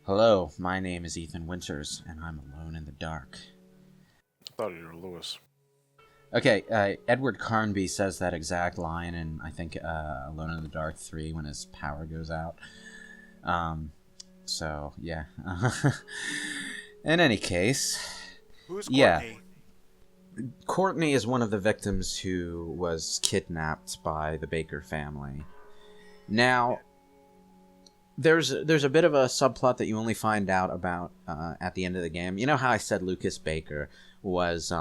Hello, my name is Ethan Winters, and I'm alone in the dark. I thought you were Lewis. Okay, Edward Carnby says that exact line in, I think, Alone in the Dark 3 when his power goes out. So, yeah. In any case, Who's yeah. Courtney? Courtney is one of the victims who was kidnapped by the Baker family. Now, there's a bit of a subplot that you only find out about at the end of the game. You know how I said Lucas Baker was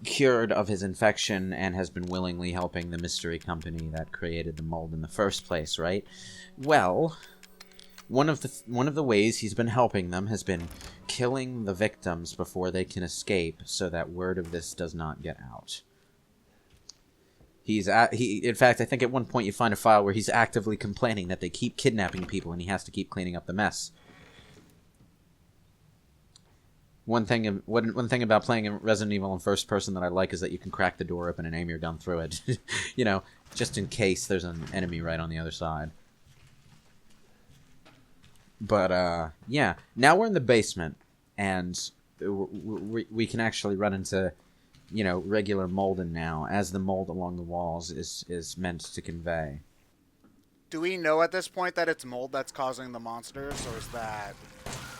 cured of his infection and has been willingly helping the mystery company that created the mold in the first place, right? Well, one of the ways he's been helping them has been killing the victims before they can escape, so that word of this does not get out. In fact, I think at one point you find a file where he's actively complaining that they keep kidnapping people and he has to keep cleaning up the mess. One thing about playing Resident Evil in first person that I like is that you can crack the door open and aim your gun through it. You know, just in case there's an enemy right on the other side. But, yeah. Now we're in the basement, and we can actually run into, you know, regular molding now, as the mold along the walls is meant to convey. Do we know at this point that it's mold that's causing the monsters, or is that...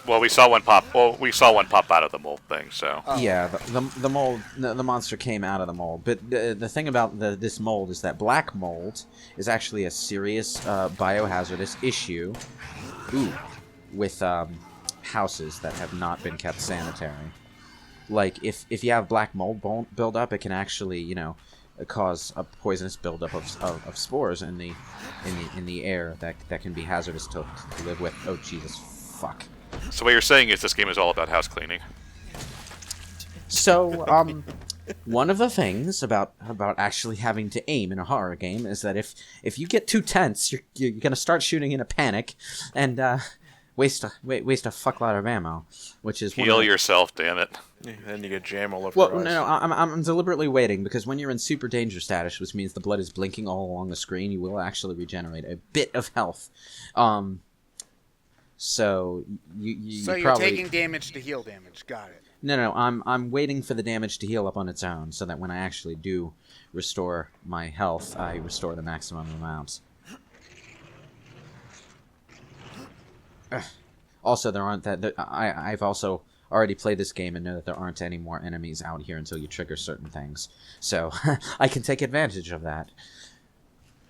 Well, we saw one pop. Well, we saw one pop out of the mold thing. So Yeah, the mold, the monster came out of the mold. But the thing about this mold is that black mold is actually a serious biohazardous issue. With houses that have not been kept sanitary. Like if you have black mold build up, it can actually, you know, cause a poisonous buildup of spores in the air that can be hazardous to live with. Oh Jesus, fuck. So what you're saying is this game is all about house cleaning. So, one of the things about actually having to aim in a horror game is that if you get too tense, you're gonna start shooting in a panic, and waste a fuckload of ammo, which is Heal yourself, damn it. Yeah, then you get jam all over Well, your eyes. no, I'm deliberately waiting, because when you're in super danger status, which means the blood is blinking all along the screen, you will actually regenerate a bit of health. So So you're probably... taking damage to heal damage. Got it. No, I'm waiting for the damage to heal up on its own, so that when I actually do restore my health, I restore the maximum amount. Also, there aren't that... I've also already played this game and know that there aren't any more enemies out here until you trigger certain things. So, I can take advantage of that.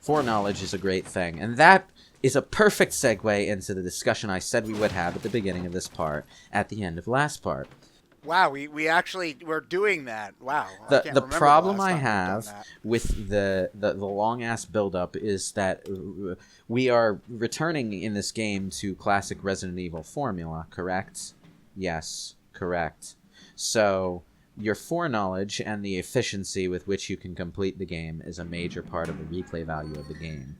Foreknowledge is a great thing, and that is a perfect segue into the discussion I said we would have at the beginning of this part, at the end of last part. Wow, we actually were doing that. Wow. The problem I have with the long ass build-up is that we are returning in this game to classic Resident Evil formula, correct? Yes, correct. So your foreknowledge and the efficiency with which you can complete the game is a major part of the replay value of the game.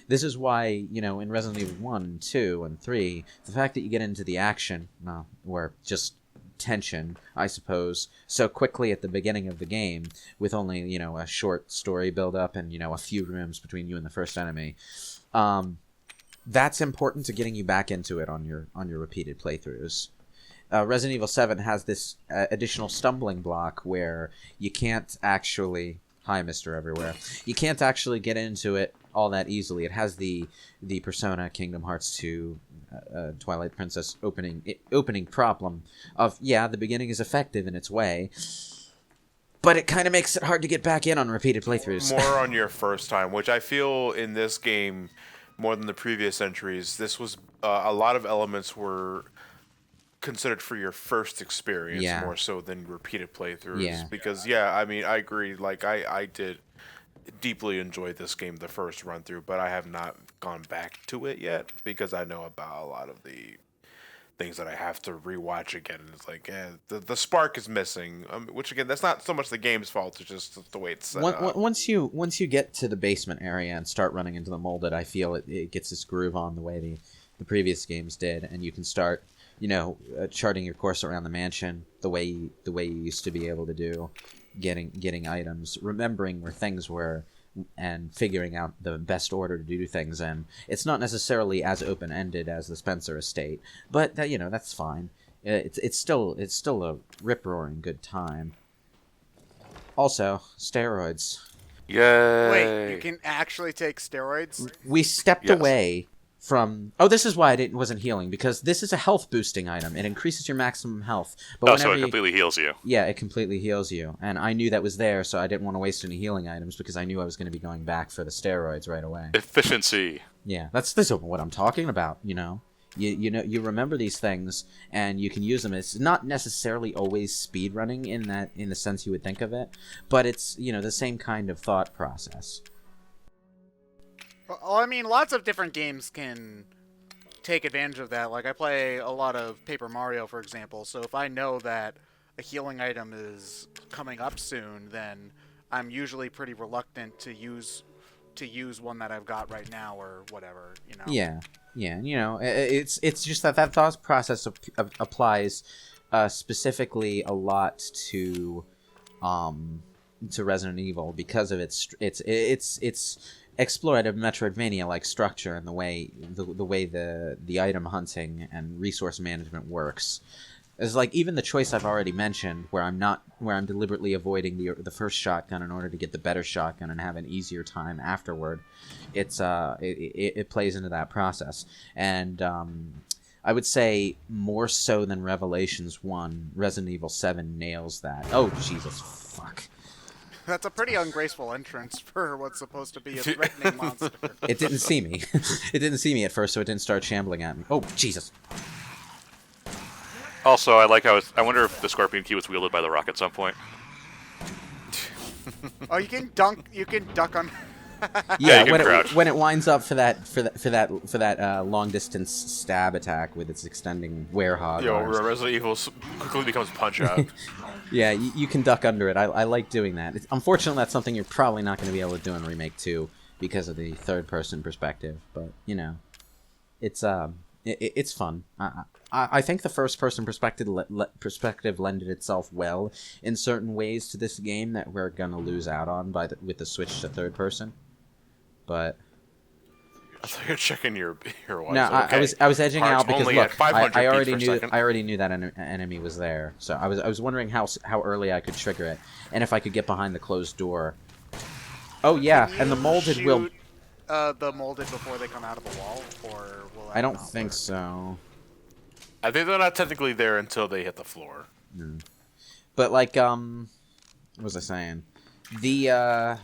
This is why, you know, in Resident Evil 1, 2, and 3, the fact that you get into the action, or just tension, I suppose, so quickly at the beginning of the game, with only, you know, a short story build-up and, you know, a few rooms between you and the first enemy, that's important to getting you back into it on your repeated playthroughs. Resident Evil 7 has this additional stumbling block where you can't actually... Hi, Mr. Everywhere. You can't actually get into it all that easily. It has the Persona Kingdom Hearts 2 Twilight Princess opening problem of, yeah, the beginning is effective in its way, but it kind of makes it hard to get back in on repeated playthroughs. More on your first time, which I feel in this game, more than the previous entries, this was a lot of elements were considered for your first experience more so than repeated playthroughs. Yeah. Because, yeah, I mean, I agree. Like, I did deeply enjoy this game the first run through, but I have not gone back to it yet because I know about a lot of the things that I have to rewatch again. And it's like, the spark is missing, which again, that's not so much the game's fault. It's just the way it's set up. Once you get to the basement area and start running into the molded, I feel it gets its groove on the way the previous games did, and you can start, you know, charting your course around the mansion the way you used to be able to do, getting items, remembering where things were and figuring out the best order to do things in. It's not necessarily as open-ended as the Spencer estate, but that, that's fine. It's still a rip-roaring good time. Also, steroids. Yay! Wait, you can actually take steroids? We stepped away from... Oh, this is why I wasn't healing, because this is a health boosting item. It increases your maximum health. But so it completely heals you. Yeah, it completely heals you. And I knew that was there, so I didn't want to waste any healing items, because I knew I was going to be going back for the steroids right away. Efficiency. Yeah, this is what I'm talking about, You remember these things, and you can use them. It's not necessarily always speed running in the sense you would think of it, but it's the same kind of thought process. Well, I mean, lots of different games can take advantage of that. Like, I play a lot of Paper Mario, for example, so if I know that a healing item is coming up soon, then I'm usually pretty reluctant to use one that I've got right now or whatever, Yeah, it's just that thought process applies specifically a lot to Resident Evil because of its explorative Metroidvania-like structure and the way the item hunting and resource management works. It's like even the choice I've already mentioned, where I'm deliberately avoiding the first shotgun in order to get the better shotgun and have an easier time afterward. It plays into that process, and I would say more so than Revelations 1, Resident Evil 7 nails that. Oh Jesus, fuck! That's a pretty ungraceful entrance for what's supposed to be a threatening monster. It didn't see me. It didn't see me at first, so it didn't start shambling at me. Oh Jesus! Also, I like how I wonder if the Scorpion Key was wielded by the Rock at some point. Oh, you can duck on. Yeah, you can crouch. when it winds up for that long distance stab attack with its extending werehog arms. Resident Evil quickly becomes Punch Out. Yeah, you can duck under it. I like doing that. Unfortunately, that's something you're probably not going to be able to do in Remake 2 because of the third-person perspective. But it's fun. I think the first-person perspective lended itself well in certain ways to this game that we're gonna lose out on with the switch to third-person. But I thought you were checking your watch. no, Okay. I was edging Heart's out because only look, at 500 I already beats per knew second. I already knew that an enemy was there, so I was wondering how early I could trigger it and if I could get behind the closed door. Oh yeah, and the molded will. The molded before they come out of the wall, or will that I don't not think work? so. I think they're not technically there until they hit the floor. But like, what was I saying? The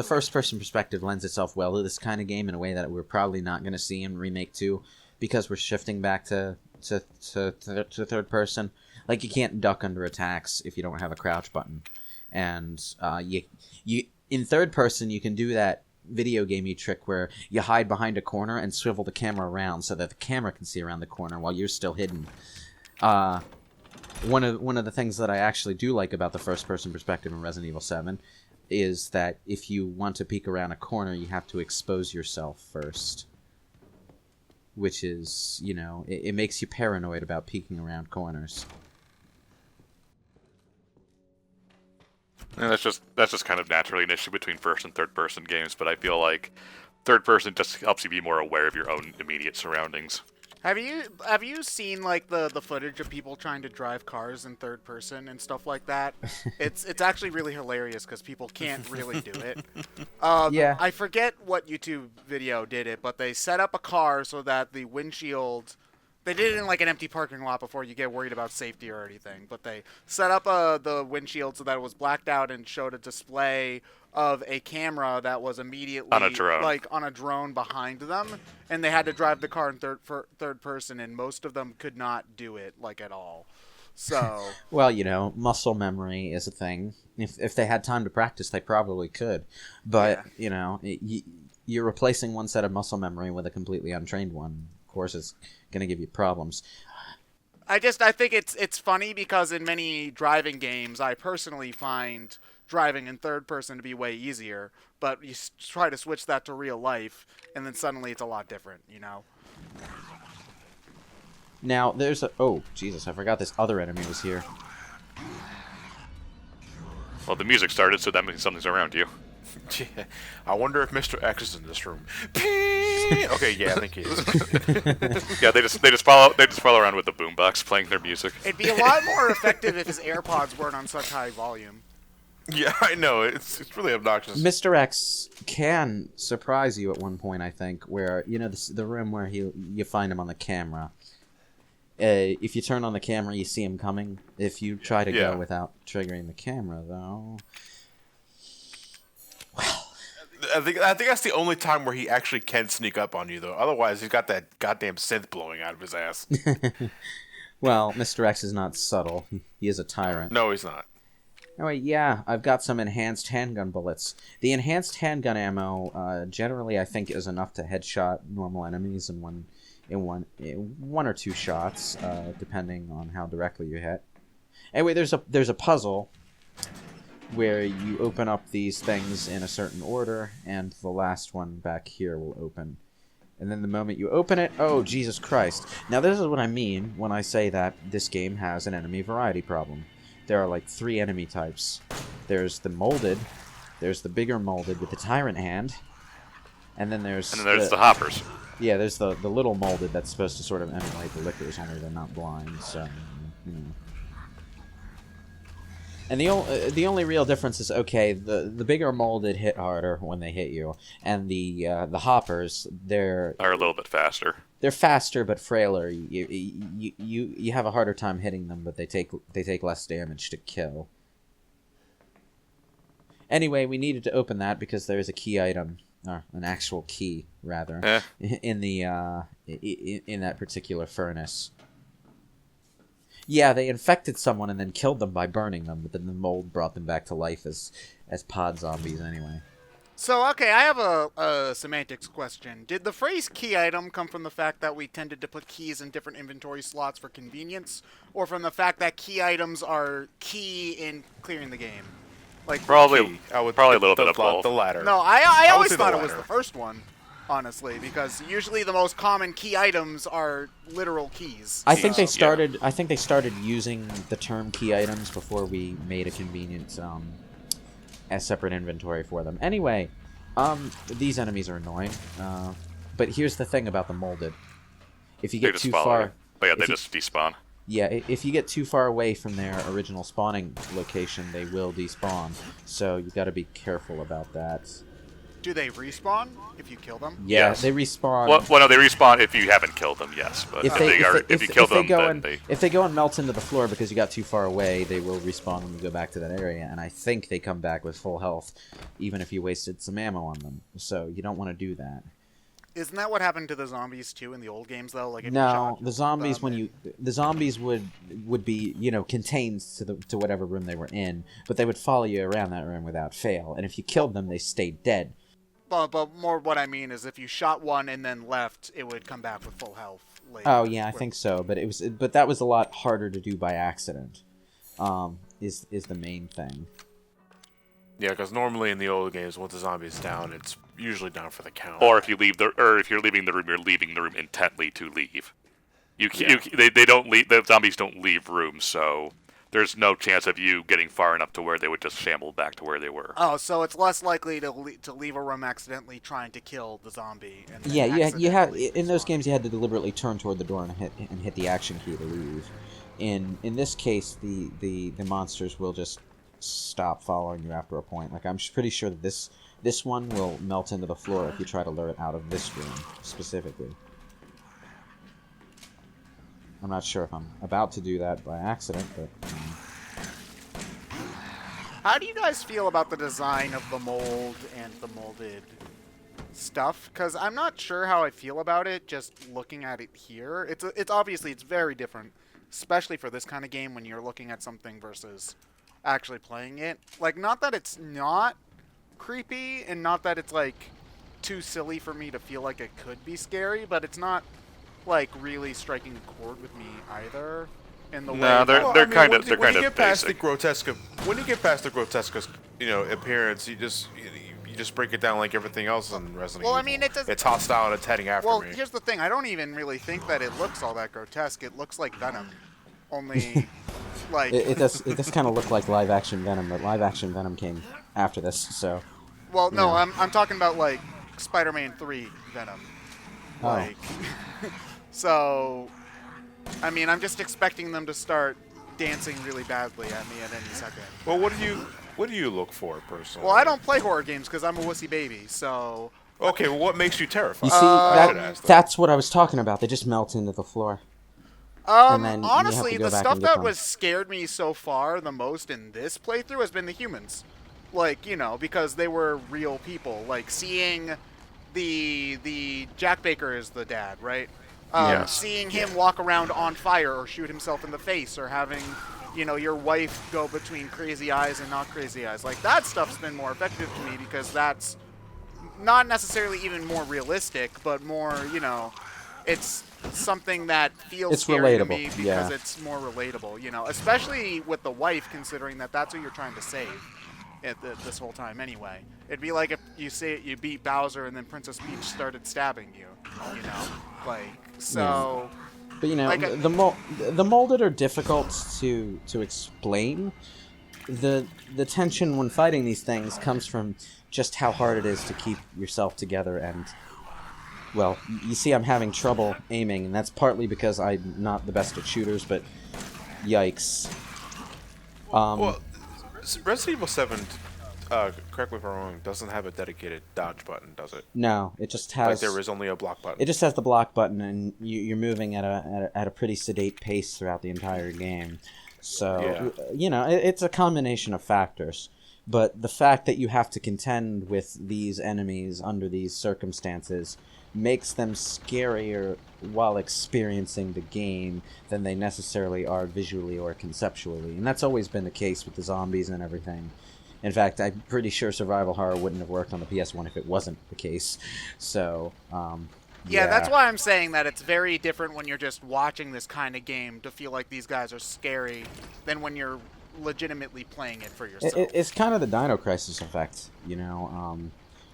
first-person perspective lends itself well to this kind of game in a way that we're probably not going to see in Remake 2 because we're shifting back to third person. Like, you can't duck under attacks if you don't have a crouch button, and you in third person you can do that video gamey trick where you hide behind a corner and swivel the camera around so that the camera can see around the corner while you're still hidden. One of the things that I actually do like about the first-person perspective in Resident Evil 7 is that if you want to peek around a corner, you have to expose yourself first. Which is, it makes you paranoid about peeking around corners. And that's just kind of naturally an issue between first and third person games, but I feel like third person just helps you be more aware of your own immediate surroundings. Have you seen like the footage of people trying to drive cars in third person and stuff like that? It's actually really hilarious because people can't really do it. Yeah. I forget what YouTube video did it, but they set up a car so that the windshield. They did it in like an empty parking lot before you get worried about safety or anything. But they set up the windshield so that it was blacked out and showed a display of a camera that was immediately On a drone. like on a drone behind them, and they had to drive the car in third person, and most of them could not do it like at all. So well, muscle memory is a thing. If they had time to practice, they probably could. But you're replacing one set of muscle memory with a completely untrained one. Of course, it's going to give you problems. I think it's funny because in many driving games, I personally find driving in third person to be way easier, but you try to switch that to real life, and then suddenly it's a lot different, Now, there's oh, Jesus, I forgot this other enemy was here. Well, the music started, so that means something's around you. Yeah. I wonder if Mr. X is in this room. Okay, yeah, I think he is. Yeah, they just follow around with the boombox playing their music. It'd be a lot more effective if his AirPods weren't on such high volume. Yeah, I know. It's really obnoxious. Mr. X can surprise you at one point, I think, where, you know, the room where you find him on the camera. If you turn on the camera, you see him coming. If you try to go without triggering the camera, though... Well... I think that's the only time where he actually can sneak up on you, though. Otherwise, he's got that goddamn synth blowing out of his ass. Well, Mr. X is not subtle. He is a tyrant. No, he's not. Anyway, yeah, I've got some enhanced handgun bullets. The enhanced handgun ammo, generally, I think, is enough to headshot normal enemies in one or two shots, depending on how directly you hit. Anyway, there's a puzzle where you open up these things in a certain order, and the last one back here will open. And then the moment you open it, oh, Jesus Christ. Now, this is what I mean when I say that this game has an enemy variety problem. There are like 3 enemy types. There's the molded, there's the bigger molded with the tyrant hand, and then there's the hoppers. Yeah, there's the little molded that's supposed to sort of emulate the lickers, only they're not blind, so, you know. And the only real difference is, okay, the bigger molded hit harder when they hit you, and the hoppers, are a little bit faster. They're faster but frailer. You have a harder time hitting them, but they take less damage to kill. Anyway, we needed to open that because there's a key item, or an actual key rather, in that particular furnace. Yeah, they infected someone and then killed them by burning them, but then the mold brought them back to life as pod zombies anyway. So, okay, I have a semantics question. Did the phrase key item come from the fact that we tended to put keys in different inventory slots for convenience, or from the fact that key items are key in clearing the game? Like probably a little bit of both. The latter. No, I always thought it was the first one, honestly, because usually the most common key items are literal keys. I think they started using the term key items before we made a convenient a separate inventory for them. Anyway, these enemies are annoying. But here's the thing about the molded. If you get too far, they just despawn. Yeah, if you get too far away from their original spawning location, they will despawn. So you got to be careful about that. Do they respawn if you kill them? Yeah, yes. They respawn. Well, no, they respawn if you haven't killed them. Yes, but if you kill them, if they go and melt into the floor because you got too far away, they will respawn when you go back to that area. And I think they come back with full health, even if you wasted some ammo on them. So you don't want to do that. Isn't that what happened to the zombies too in the old games though? Like no, the zombies the zombies would be, you know, contained to whatever room they were in, but they would follow you around that room without fail. And if you killed them, they stayed dead. But more what I mean is if you shot one and then left, it would come back with full health later. Oh yeah, I think so. But that was a lot harder to do by accident. Is the main thing. Yeah, because normally in the old games, once the zombie is down, it's usually down for the count. Or if you're leaving the room, you're leaving the room intently to leave. They don't leave. The zombies don't leave rooms, so there's no chance of you getting far enough to where they would just shamble back to where they were. Oh, so it's less likely to leave a room accidentally trying to kill the zombie. And yeah, you had in those games you had to deliberately turn toward the door and hit the action key to leave. In this case, the monsters will just stop following you after a point. Like I'm pretty sure that this one will melt into the floor if you try to lure it out of this room specifically. I'm not sure if I'm about to do that by accident, but... How do you guys feel about the design of the mold and the molded stuff? Because I'm not sure how I feel about it just looking at it here. It's obviously very different, especially for this kind of game when you're looking at something versus actually playing it. Like, not that it's not creepy and not that it's, like, too silly for me to feel like it could be scary, but it's not... like really striking a chord with me either. In the no, way they're kind of when you get past basic. the grotesque, appearance, you just break it down like everything else in Resident Evil. Well, I mean, it's hostile and it's heading after me. Well, here's the thing: I don't even really think that it looks all that grotesque. It looks like Venom, only like it does kind of look like live action Venom, but live action Venom came after this, so. Well, no, Yeah. I'm talking about like Spider-Man 3 Venom. Oh. Like, so, I mean, I'm just expecting them to start dancing really badly at me at any second. Well, what do you look for personally? Well, I don't play horror games because I'm a wussy baby, so... Okay, well, what makes you terrified? You see, I should ask that. that's what I was talking about. They just melt into the floor. And then you have honestly, to go the back stuff and get that them. was scared me so far the most in this playthrough has been the humans. Like, you know, because they were real people. Like, seeing the Jack Baker is the dad, right? Yes. Seeing him walk around on fire or shoot himself in the face or having, you know, your wife go between crazy eyes and not crazy eyes. Like, that stuff's been more effective to me because that's not necessarily even more realistic, but more, you know, it's something that feels It's scary to relatable, me because yeah. it's more relatable, you know, especially with the wife, considering that that's who you're trying to save this whole time anyway. It'd be like if you beat Bowser and then Princess Peach started stabbing you, you know, like, so... But you know, like the molded are difficult to explain. The tension when fighting these things comes from just how hard it is to keep yourself together, and well, you see I'm having trouble aiming, and that's partly because I'm not the best at shooters, but yikes. Well, Resident Evil 7, correct me if I'm wrong, doesn't have a dedicated dodge button, does it? No, it just has... Like there is only a block button. It just has the block button, and you're moving at a pretty sedate pace throughout the entire game. So, you know, it's a combination of factors. But the fact that you have to contend with these enemies under these circumstances makes them scarier while experiencing the game than they necessarily are visually or conceptually. And that's always been the case with the zombies and everything. In fact, I'm pretty sure survival horror wouldn't have worked on the PS1 if it wasn't the case. So, yeah, that's why I'm saying that it's very different when you're just watching this kind of game to feel like these guys are scary than when you're legitimately playing it for yourself. It's kind of the Dino Crisis effect, you know,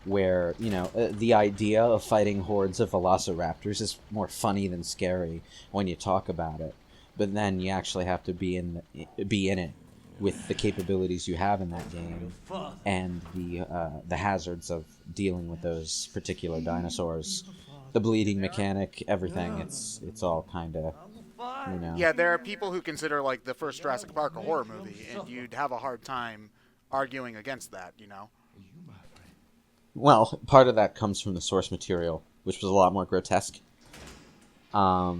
where, you know, the idea of fighting hordes of velociraptors is more funny than scary when you talk about it. But then you actually have to be in it with the capabilities you have in that game and the hazards of dealing with those particular dinosaurs. The bleeding mechanic, everything, it's all kind of, you know. Yeah, there are people who consider, like, the first Jurassic Park a horror movie, and you'd have a hard time arguing against that, you know? Well, part of that comes from the source material, which was a lot more grotesque. The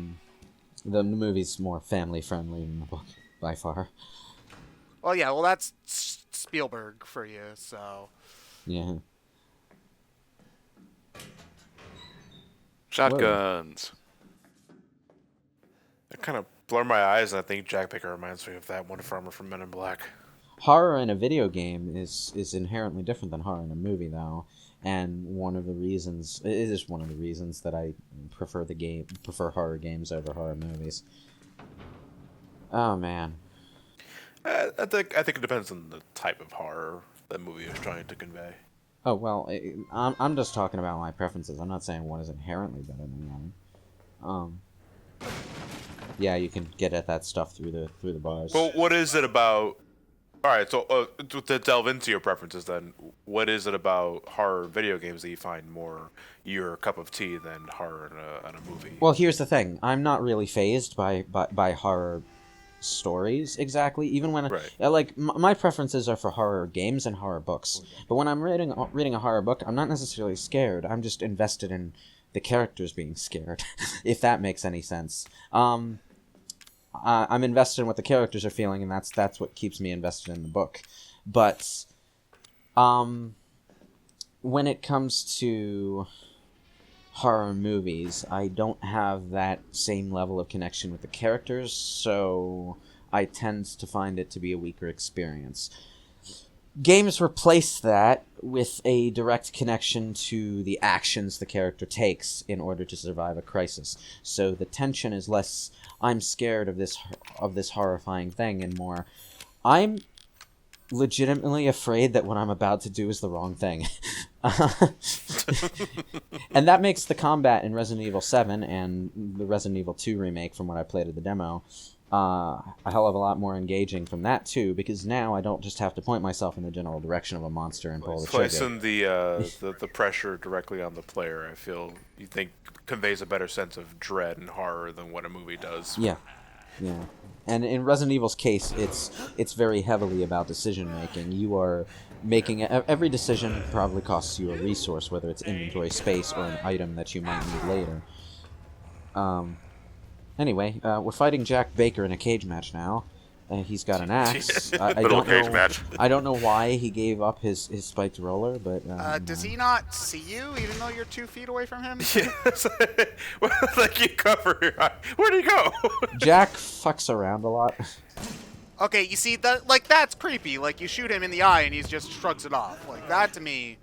movie's more family-friendly than the book, by far. Well, yeah, well, that's Spielberg for you, so... Yeah. Shotguns. I kind of blur my eyes, and I think Jack Baker reminds me of that one farmer from Men in Black. Horror in a video game is inherently different than horror in a movie, though, and it is one of the reasons that I prefer horror games over horror movies. Oh man. I think it depends on the type of horror the movie is trying to convey. Oh well, I'm just talking about my preferences. I'm not saying one is inherently better than the other. Yeah, you can get at that stuff through the bars. But what is it about? All right, so to delve into your preferences, then, what is it about horror video games that you find more your cup of tea than horror in a movie? Well, here's the thing: I'm not really fazed by horror stories exactly. Even when my preferences are for horror games and horror books. But when I'm reading a horror book, I'm not necessarily scared. I'm just invested in the characters being scared, if that makes any sense. I'm invested in what the characters are feeling, and that's what keeps me invested in the book. But when it comes to horror movies, I don't have that same level of connection with the characters, so I tend to find it to be a weaker experience. Games replace that with a direct connection to the actions the character takes in order to survive a crisis. So the tension is less, I'm scared of this horrifying thing, and more, I'm legitimately afraid that what I'm about to do is the wrong thing. And that makes the combat in Resident Evil 7 and the Resident Evil 2 remake, from what I played of the demo, a hell of a lot more engaging from that too, because now I don't just have to point myself in the general direction of a monster and pull the trigger. Placing the pressure directly on the player, I feel you think conveys a better sense of dread and horror than what a movie does. Yeah. And in Resident Evil's case, it's very heavily about decision making. You are making every decision probably costs you a resource, whether it's inventory space or an item that you might need later. Anyway, we're fighting Jack Baker in a cage match now. He's got an axe. I don't know why he gave up his spiked roller, but... does he not see you, even though you're 2 feet away from him? Yes. Like you cover. Where'd he go? Jack fucks around a lot. Okay, you see, that's creepy. Like, you shoot him in the eye and he just shrugs it off. Like, that to me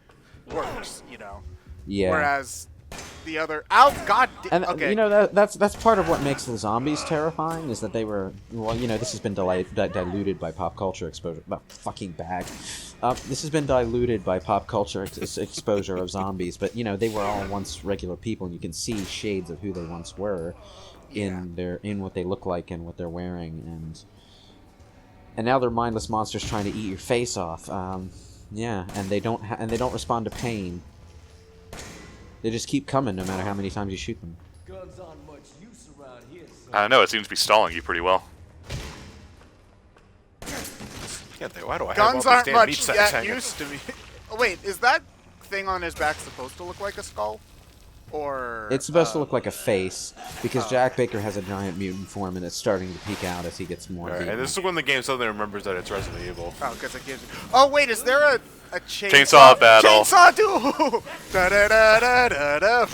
works, you know? Yeah. Whereas... the other... Ow, God... And, okay. you know, that's part of what makes the zombies terrifying, is that they were... Well, you know, this has been diluted by pop culture exposure... fucking bag. This has been diluted by pop culture exposure of zombies, but, you know, they were all once regular people, and you can see shades of who they once were in what they look like and what they're wearing, and now they're mindless monsters trying to eat your face off. Yeah, and they don't respond to pain. They just keep coming no matter how many times you shoot them. Guns aren't much use around here, son. I don't know, it seems to be stalling you pretty well. Why do I Guns have all aren't these damn meat much sacks yet hanging? used to me. Oh, wait, is that thing on his back supposed to look like a skull? Or... It's supposed to look like a face, because Jack Baker has a giant mutant form, and it's starting to peek out as he gets more Right, beaten. and this is when the game suddenly remembers that it's Resident Evil. Oh, because it gives you... Oh, wait, is there a chainsaw battle? Chainsaw duel! Da-da-da-da-da-da.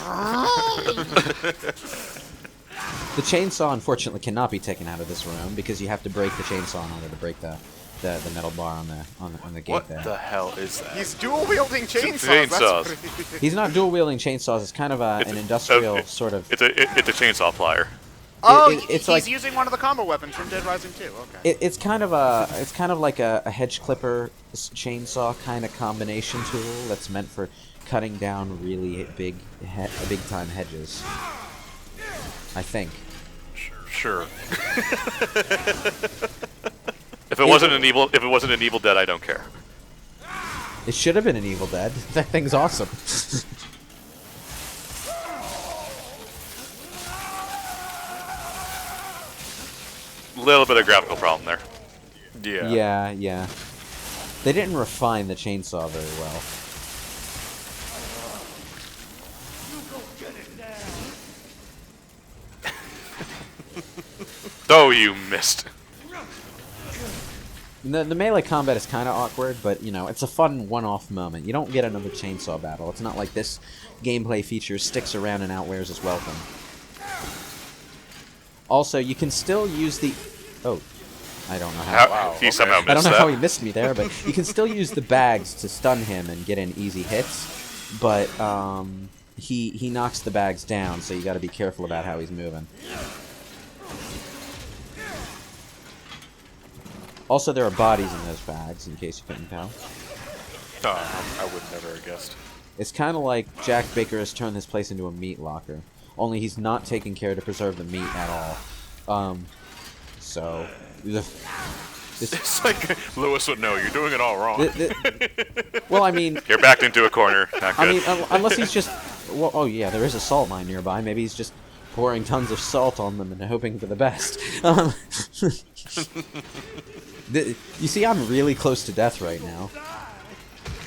The chainsaw, unfortunately, cannot be taken out of this room, because you have to break the chainsaw in order to break the metal bar on the gate What there. the hell is that? He's dual-wielding chainsaws. Chainsaws. He's not dual-wielding chainsaws. It's kind of an industrial sort of... It's a chainsaw plier. Oh, it's he's like, using one of the combo weapons from Dead Rising 2. Okay. It's kind of like a hedge-clipper chainsaw kind of combination tool that's meant for cutting down really big-time hedges. I think. Sure. If it wasn't an Evil Dead, I don't care. It should have been an Evil Dead. That thing's awesome. Little bit of graphical problem there. Yeah. Yeah. They didn't refine the chainsaw very well. Oh, you missed. The melee combat is kind of awkward, but, you know, it's a fun one-off moment. You don't get another chainsaw battle. It's not like this gameplay feature sticks around and outwears its welcome. Also, you can still use the... Oh, I don't know how... He somehow missed I don't know that. how he missed me there, but you can still use the bags to stun him and get in easy hits, but he knocks the bags down, so you got to be careful about how he's moving. Also, there are bodies in those bags, in case you couldn't tell. I would never have guessed. It's kind of like Jack Baker has turned this place into a meat locker, only he's not taking care to preserve the meat at all. So... It's like Lewis would know. You're doing it all wrong. Well, I mean... You're backed into a corner. Not good. I mean, unless he's just... Well, oh yeah, there is a salt mine nearby. Maybe he's just pouring tons of salt on them and hoping for the best. You see, I'm really close to death right now.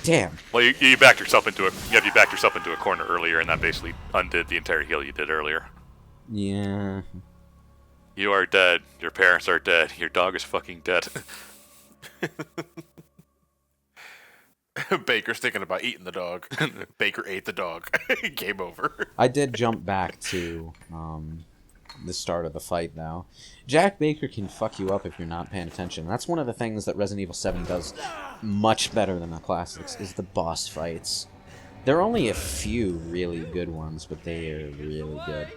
Damn. Well, you backed yourself into a corner earlier, and that basically undid the entire heal you did earlier. Yeah. You are dead. Your parents are dead. Your dog is fucking dead. Baker's thinking about eating the dog. Baker ate the dog. Game over. I did jump back to the start of the fight, though. Jack Baker can fuck you up if you're not paying attention. That's one of the things that Resident Evil 7 does much better than the classics, is the boss fights. There are only a few really good ones, but they are really good.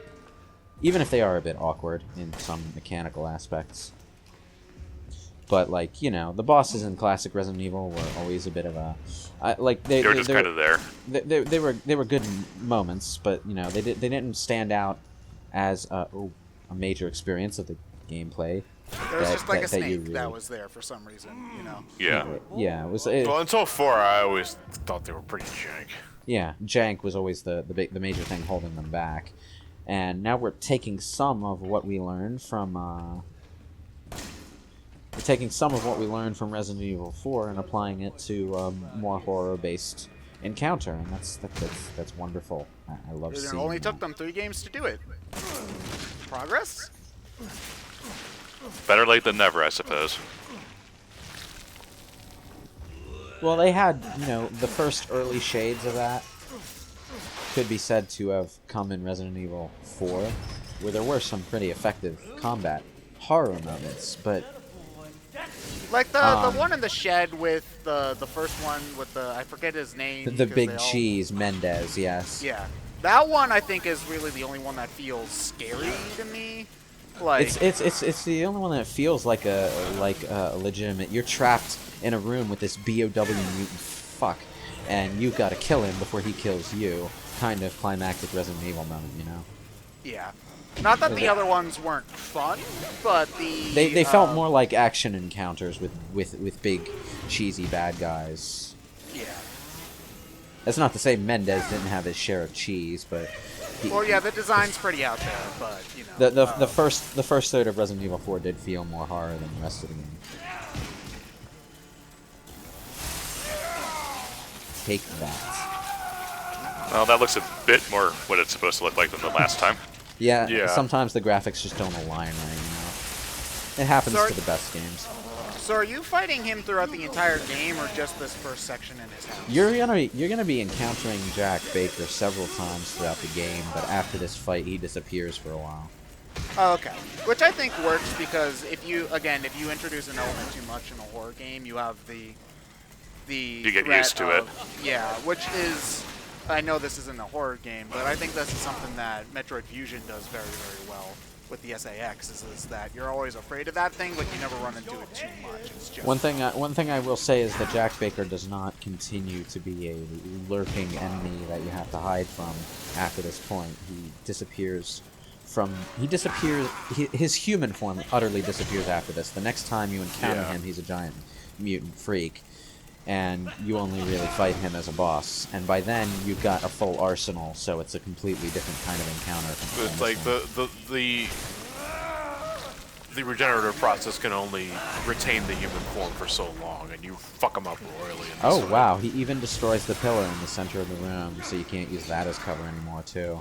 Even if they are a bit awkward in some mechanical aspects. But, like, you know, the bosses in classic Resident Evil were always a bit of a... They were just kind of there. They were good moments, but, you know, they didn't stand out as a major experience of the gameplay. There was just like a that you snake really... that was there for some reason, you know. Yeah. Yeah, it was. Well, until 4, I always thought they were pretty jank. Yeah, jank was always the major thing holding them back, and now we're taking some of what we learned from Resident Evil 4 and applying it to more horror-based encounter, and that's wonderful. I love seeing It only that. took them 3 games to do it. Progress? Better late than never, I suppose. Well, they had, the first early shades of that could be said to have come in Resident Evil 4, where there were some pretty effective combat horror moments, but... Like the one in the shed with the first one with I forget his name. The big cheese, Mendez, yes. Yeah. That one, I think, is really the only one that feels scary to me. Like... It's the only one that feels like a legitimate... You're trapped in a room with this BOW mutant fuck, and you've got to kill him before he kills you. Kind of climactic Resident Evil moment, Yeah. Not that the other ones weren't fun, but They felt more like action encounters with big, cheesy bad guys. Yeah. That's not to say Mendez didn't have his share of cheese, but... Well, yeah, the design's pretty out there, but, you know... The first third of Resident Evil 4 did feel more horror than the rest of the game. Take that. Well, that looks a bit more what it's supposed to look like than the last time. Yeah, sometimes the graphics just don't align right, It happens to the best games. So are you fighting him throughout the entire game, or just this first section in his house? You're gonna be encountering Jack Baker several times throughout the game, but after this fight, he disappears for a while. Oh, okay. Which I think works because if you introduce an element too much in a horror game, you have the You get threat used to it. Yeah, which is, I know this isn't a horror game, but I think this is something that Metroid Fusion does very, very well with the SAX, is that you're always afraid of that thing, but you never run into it too much. It's just One thing I will say is that Jack Baker does not continue to be a lurking enemy that you have to hide from after this point. He disappears his human form utterly disappears after this. The next time you encounter him, he's a giant mutant freak, and you only really fight him as a boss. And by then, you've got a full arsenal, so it's a completely different kind of encounter. It's like the regenerative process can only retain the human form for so long, and you fuck him up royally. In this fight. Wow, he even destroys the pillar in the center of the room, so you can't use that as cover anymore, too.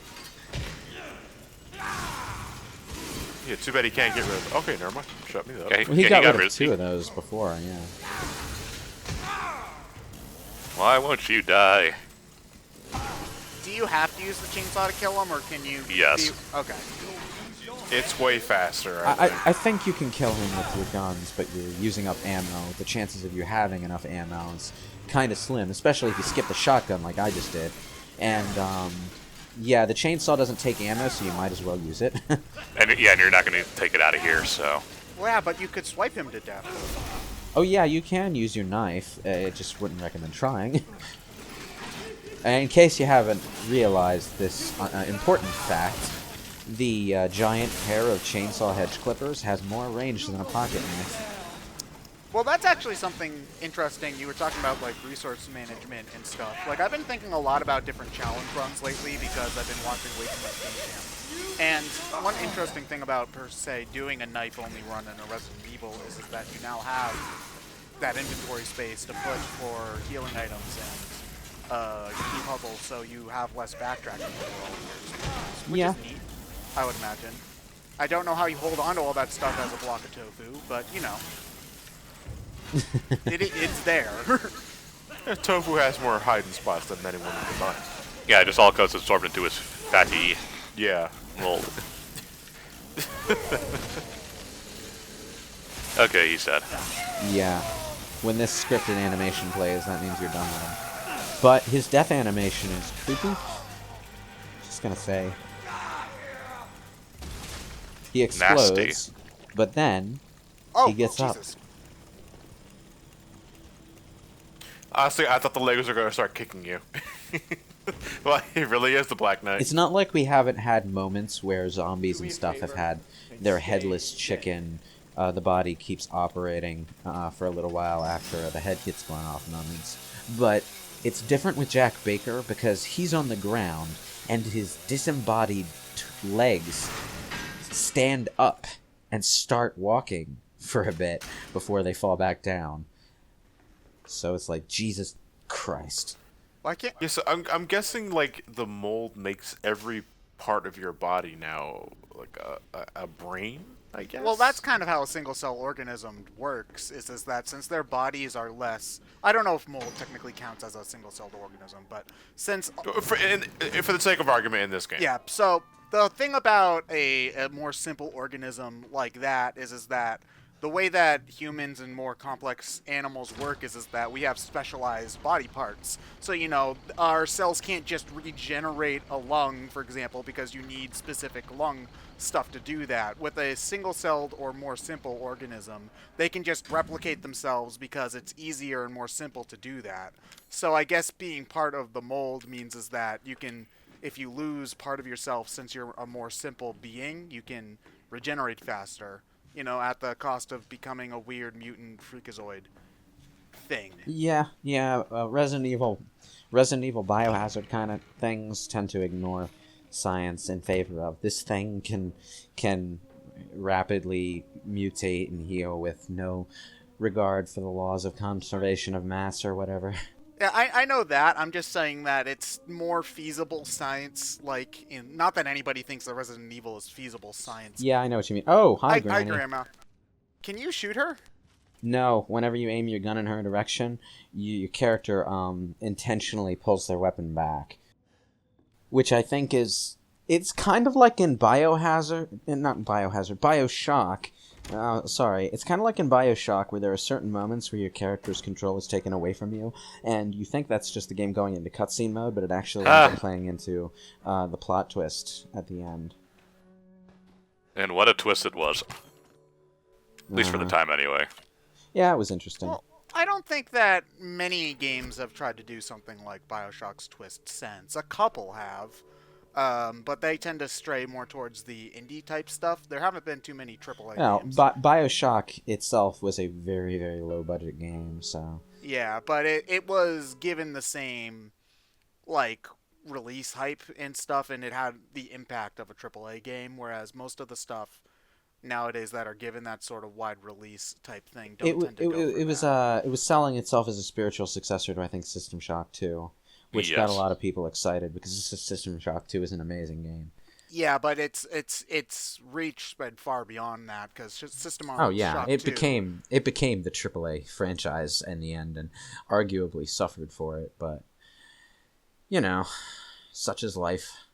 Yeah, too bad he can't get rid of it. Okay, never mind. Shut me up. Okay, Well, he got rid of 2 of those before, yeah. Why won't you die? Do you have to use the chainsaw to kill him, or can you... Yes. Okay. It's way faster. I think you can kill him with your guns, but you're using up ammo. The chances of you having enough ammo is kind of slim, especially if you skip the shotgun like I just did. And, yeah, the chainsaw doesn't take ammo, so you might as well use it. And you're not going to take it out of here, so... Well, yeah, but you could swipe him to death. Oh yeah, you can use your knife. I just wouldn't recommend trying. And in case you haven't realized this important fact, the giant pair of chainsaw hedge clippers has more range than a pocket knife. Well, that's actually something interesting. You were talking about, like, resource management and stuff. Like, I've been thinking a lot about different challenge runs lately because I've been watching way too much Game Jam. And one interesting thing about, per se, doing a knife-only run in a Resident Evil is that you now have that inventory space to put for healing items and key puzzles, so you have less backtracking which is neat, I would imagine. I don't know how you hold on to all that stuff as a block of tofu, but, you know. It's there. Tofu has more hiding spots than anyone combined. Yeah, it just all goes absorbed into his fatty Yeah. mold. Okay, he's dead. Yeah. When this scripted animation plays, that means you're done with him. But his death animation is creepy. Just gonna say. He explodes, Nasty. but then Oh, he gets up. Jesus. Honestly, I thought the Legos were going to start kicking you. Well, he really is the Black Knight. It's not like we haven't had moments where zombies and stuff have had their headless chicken the body keeps operating for a little while after the head gets blown off moments. But it's different with Jack Baker because he's on the ground and his disembodied legs stand up and start walking for a bit before they fall back down. So it's like, Jesus Christ. Why can't... Yeah, so I'm guessing like the mold makes every part of your body now like a brain, I guess. Well, that's kind of how a single-cell organism works, is that since their bodies are less... I don't know if mold technically counts as a single-celled organism, but since... For the sake of argument in this game. Yeah, so the thing about a more simple organism like that is that the way that humans and more complex animals work is that we have specialized body parts. So, you know, our cells can't just regenerate a lung, for example, because you need specific lung stuff to do that. With a single-celled or more simple organism, they can just replicate themselves because it's easier and more simple to do that. So I guess being part of the mold means is that you can, if you lose part of yourself since you're a more simple being, you can regenerate faster. You know, at the cost of becoming a weird mutant freakazoid thing. Yeah. Resident Evil Biohazard kind of things tend to ignore science in favor of this thing can rapidly mutate and heal with no regard for the laws of conservation of mass or whatever. Yeah, I know that. I'm just saying that it's more feasible science, like, not that anybody thinks that Resident Evil is feasible science. Yeah, I know what you mean. Oh, hi, Granny. Hi, Grandma. Can you shoot her? No, whenever you aim your gun in her direction, your character intentionally pulls their weapon back. Which I think is... It's kind of like in Biohazard... Not Biohazard, Bioshock. It's kind of like in Bioshock where there are certain moments where your character's control is taken away from you, and you think that's just the game going into cutscene mode, but it actually ends up playing into the plot twist at the end. And what a twist it was. At least for the time, anyway. Yeah, it was interesting. Well, I don't think that many games have tried to do something like Bioshock's twist since. A couple have. But they tend to stray more towards the indie-type stuff. There haven't been too many AAA games. Bioshock itself was a very, very low-budget game, so... Yeah, but it was given the same, like, release hype and stuff, and it had the impact of a AAA game, whereas most of the stuff nowadays that are given that sort of wide release type thing don't tend to go for that. It was selling itself as a spiritual successor to, I think, System Shock 2. Which got a lot of people excited because System Shock 2 is an amazing game. Yeah, but its reach spread far beyond that because System Shock 2... Oh yeah, it became the AAA franchise in the end, and arguably suffered for it. But you know, such is life.